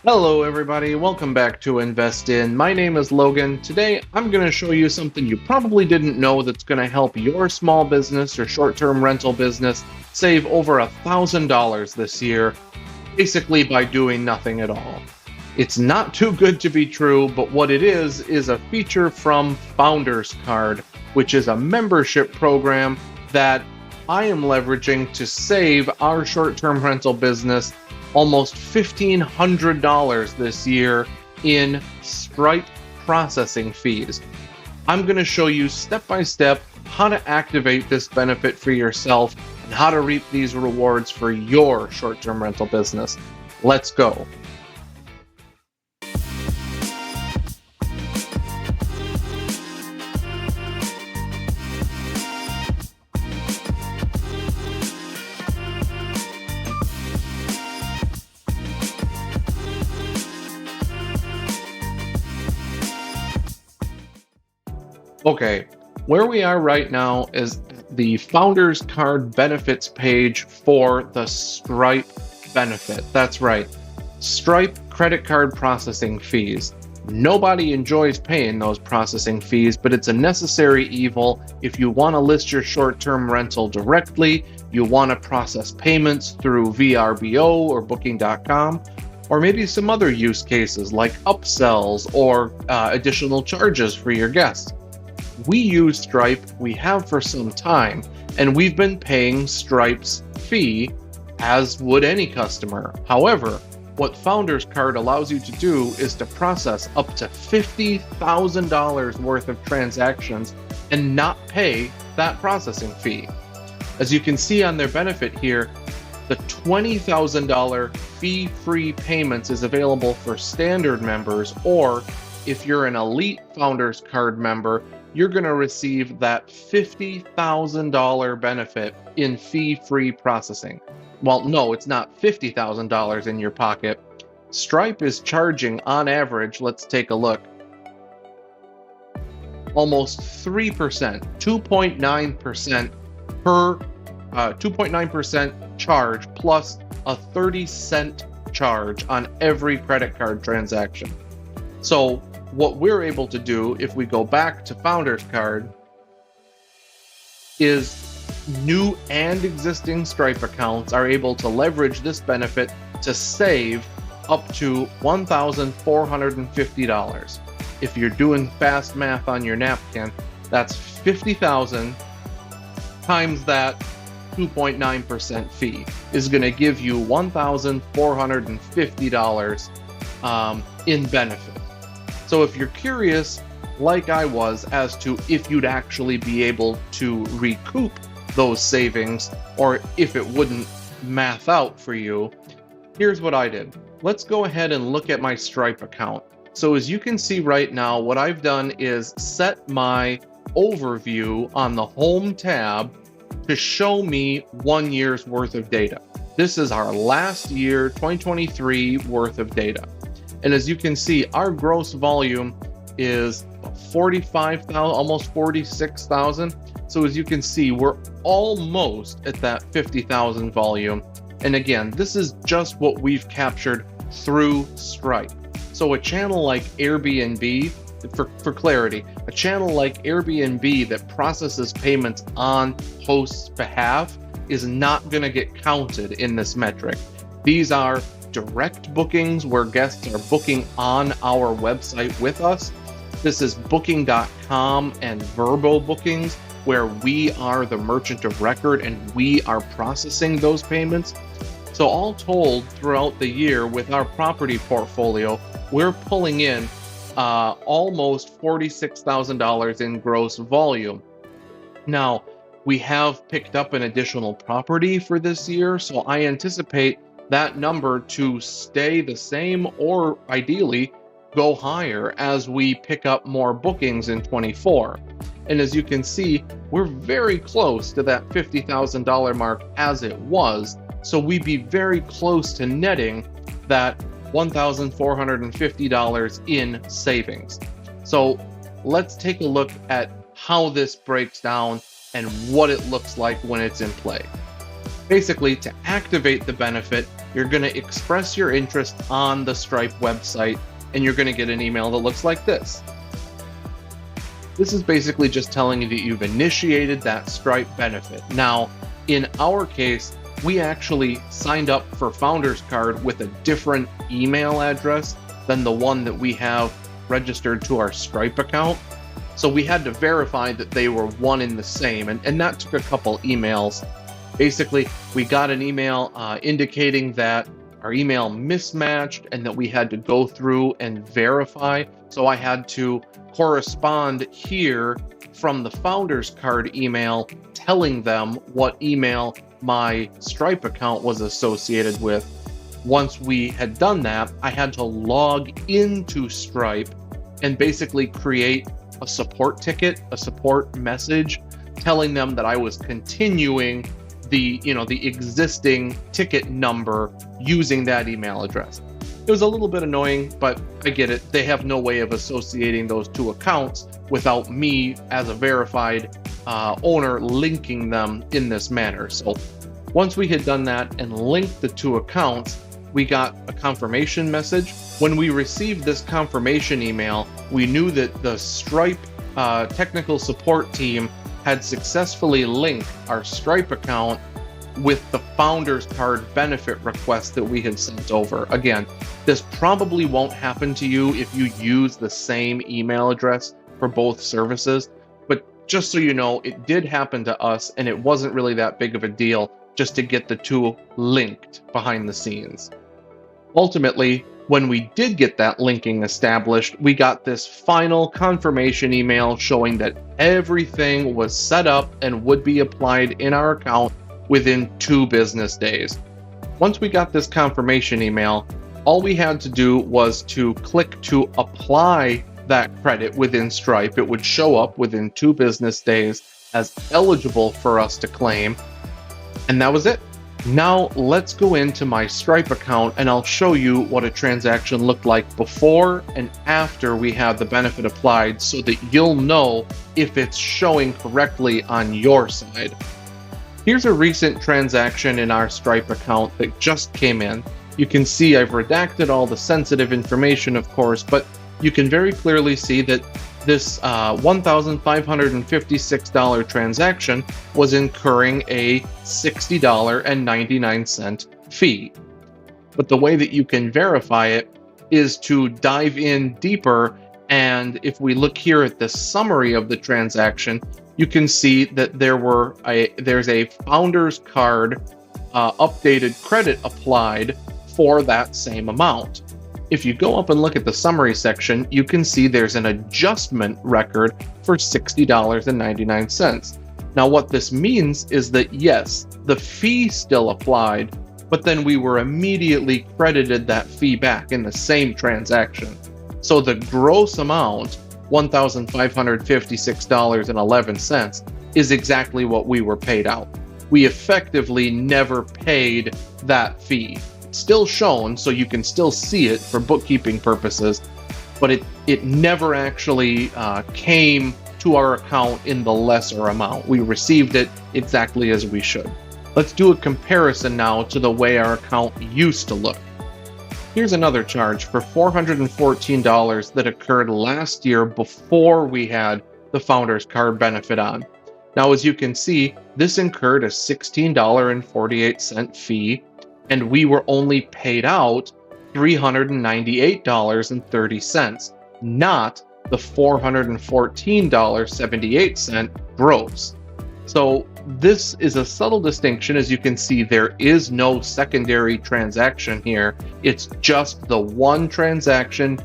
Hello, everybody. Welcome back to Invest In. My name is Logan. Today, I'm going to show you something you probably didn't know that's going to help your small business or short-term rental business save over $1,000 this year, basically by doing nothing at all. It's not too good to be true, but what it is a feature from Founders Card, which is a membership program that I am leveraging to save our short-term rental business almost $1,500 this year in Stripe processing fees. I'm going to show you step by step how to activate this benefit for yourself and how to reap these rewards for your short-term rental business. Let's go. Okay, where we are right now is the Founders Card benefits page for the Stripe benefit. That's right, Stripe credit card processing fees. Nobody enjoys paying those processing fees, but it's a necessary evil if you want to list your short-term rental directly, you want to process payments through VRBO or Booking.com, or maybe some other use cases like upsells or additional charges for your guests. We use Stripe, we have for some time, and we've been paying Stripe's fee as would any customer. However, what Founders Card allows you to do is to process up to $50,000 worth of transactions and not pay that processing fee. As you can see on their benefit here, the $20,000 fee-free payments is available for standard members, or if you're an elite Founders Card member, you're going to receive that $50,000 benefit in fee-free processing. Well, no, it's not $50,000 in your pocket. Stripe is charging on average, let's take a look, almost 3%, 2.9% per 2.9% charge plus a 30-cent charge on every credit card transaction. So what we're able to do if we go back to Founders Card is new and existing Stripe accounts are able to leverage this benefit to save up to $1,450. If you're doing fast math on your napkin, that's 50,000 times that 2.9% fee is going to give you $1,450 in benefit. So if you're curious, like I was, as to if you'd actually be able to recoup those savings or if it wouldn't math out for you, here's what I did. Let's go ahead and look at my Stripe account. So as you can see right now, what I've done is set my overview on the home tab to show me 1 year's worth of data. This is our last year, 2023 worth of data. And as you can see, our gross volume is 45,000, almost 46,000. So as you can see, we're almost at that 50,000 volume. And again, this is just what we've captured through Stripe. So a channel like Airbnb, for clarity, a channel like Airbnb that processes payments on hosts' behalf is not going to get counted in this metric. These are direct bookings where guests are booking on our website with us. This is Booking.com and Vrbo bookings where we are the merchant of record and we are processing those payments. So all told, throughout the year with our property portfolio, we're pulling in almost $46,000 in gross volume. Now, we have picked up an additional property for this year, so I anticipate that number to stay the same or ideally go higher as we pick up more bookings in 24. And as you can see, we're very close to that $50,000 mark as it was. So we'd be very close to netting that $1,450 in savings. So let's take a look at how this breaks down and what it looks like when it's in play. Basically, to activate the benefit, you're going to express your interest on the Stripe website, and you're going to get an email that looks like this. This is basically just telling you that you've initiated that Stripe benefit. Now, in our case, we actually signed up for Founders Card with a different email address than the one that we have registered to our Stripe account. So we had to verify that they were one and the same, and that took a couple emails. Basically, we got an email indicating that our email mismatched and that we had to go through and verify. So I had to correspond here from the Founders Card email telling them what email my Stripe account was associated with. Once we had done that, I had to log into Stripe and basically create a support ticket, a support message, telling them that I was continuing the existing ticket number using that email address. It was a little bit annoying, but I get it. They have no way of associating those two accounts without me as a verified owner linking them in this manner. So once we had done that and linked the two accounts, we got a confirmation message. When we received this confirmation email, we knew that the Stripe technical support team had successfully linked our Stripe account with the Founders Card benefit request that we had sent over. Again, this probably won't happen to you if you use the same email address for both services, but just so you know, it did happen to us, and it wasn't really that big of a deal just to get the two linked behind the scenes. Ultimately, when we did get that linking established, we got this final confirmation email showing that everything was set up and would be applied in our account within 2 business days. Once we got this confirmation email, all we had to do was to click to apply that credit within Stripe. It would show up within 2 business days as eligible for us to claim, and that was it. Now let's go into my Stripe account and I'll show you what a transaction looked like before and after we had the benefit applied so that you'll know if it's showing correctly on your side. Here's a recent transaction in our Stripe account that just came in. You can see I've redacted all the sensitive information, of course, but you can very clearly see that this $1,556 transaction was incurring a $60.99 fee. But the way that you can verify it is to dive in deeper, and if we look here at the summary of the transaction, you can see that there's a Founders Card updated credit applied for that same amount. If you go up and look at the summary section, you can see there's an adjustment record for $60.99. Now, what this means is that yes, the fee still applied, but then we were immediately credited that fee back in the same transaction. So the gross amount, $1,556.11, is exactly what we were paid out. We effectively never paid that fee. Still shown, so you can still see it for bookkeeping purposes, but it never actually came to our account in the lesser amount. We received it exactly as we should. Let's do a comparison now to the way our account used to look. Here's another charge for $414 that occurred last year before we had the Founders Card benefit on. Now, as you can see, this incurred a $16.48 fee, and we were only paid out $398.30, not the $414.78 gross. So this is a subtle distinction. As you can see, there is no secondary transaction here. It's just the one transaction.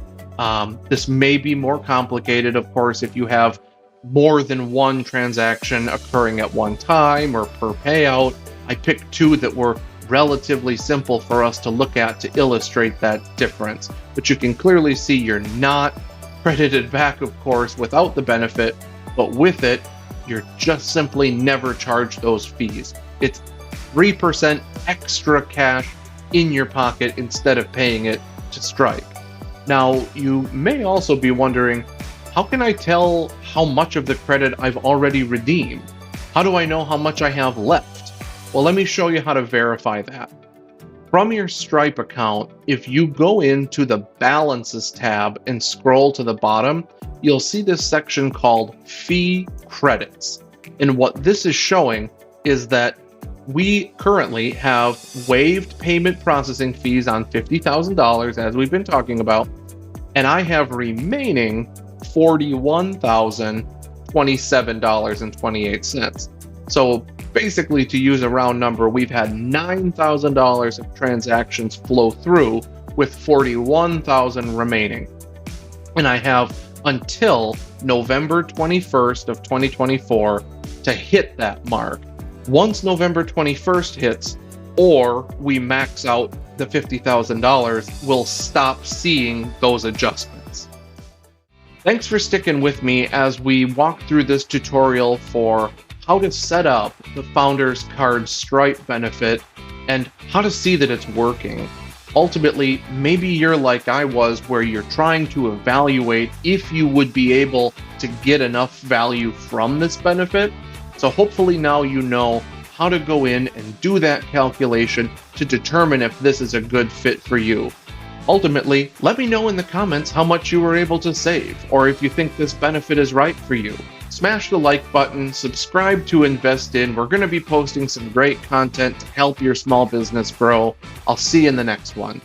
This may be more complicated, of course, if you have more than one transaction occurring at one time or per payout. I picked 2 that were relatively simple for us to look at to illustrate that difference. But you can clearly see you're not credited back, of course, without the benefit, but with it, you're just simply never charged those fees. It's 3% extra cash in your pocket instead of paying it to Stripe. Now, you may also be wondering, how can I tell how much of the credit I've already redeemed? How do I know how much I have left? Well, let me show you how to verify that. From your Stripe account, if you go into the Balances tab and scroll to the bottom, you'll see this section called Fee Credits. And what this is showing is that we currently have waived payment processing fees on $50,000, as we've been talking about, and I have remaining $41,027.28. So basically, to use a round number, we've had $9,000 of transactions flow through with 41,000 remaining. And I have until November 21st of 2024 to hit that mark. Once November 21st hits, or we max out the $50,000, we'll stop seeing those adjustments. Thanks for sticking with me as we walk through this tutorial for how to set up the Founders Card Stripe benefit and how to see that it's working. Ultimately, maybe you're like I was, where you're trying to evaluate if you would be able to get enough value from this benefit. So hopefully now you know how to go in and do that calculation to determine if this is a good fit for you. Ultimately, let me know in the comments how much you were able to save, or if you think this benefit is right for you. Smash the like button, subscribe to Invest In. We're going to be posting some great content to help your small business grow. I'll see you in the next one.